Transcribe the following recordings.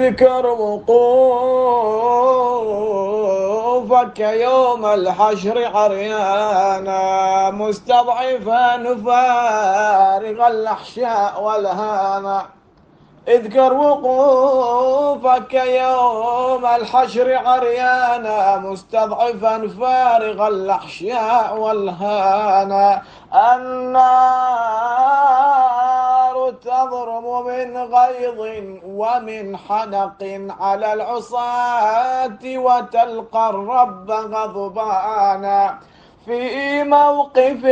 اذكر وقوفك يوم الحشر عريانا مستضعفا فارغ الأحشاء والهانا. اذكر وقوفك يوم الحشر عريانا مستضعفا فارغ الأحشاء والهانا. النار تضرم من غيظ ومن حنق على العصاة وتلقى الرب غضبانا في موقف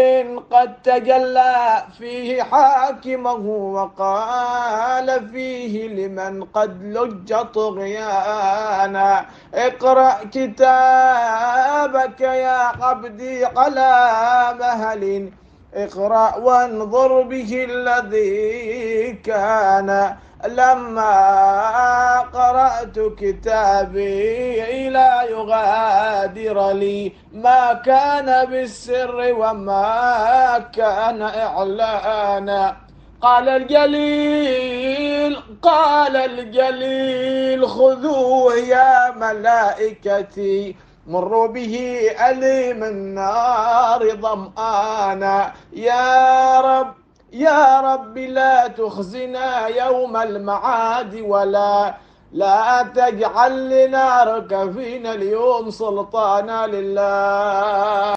قد تجلى فيه حاكمه وقال فيه لمن قد لج طغيانا. اقرأ كتابك يا عبدي على مهل، اقرأ وانظر به الذي كان. لما قرأت كتابي لا يغادر لي ما كان بالسر وما كان إعلانا. قال الجليل خذوه يا ملائكتي مروا به أليم النار ظمآنا. يا رب لا تخزنا يوم المعاد لا تجعل لنارك فينا اليوم سلطانا لله.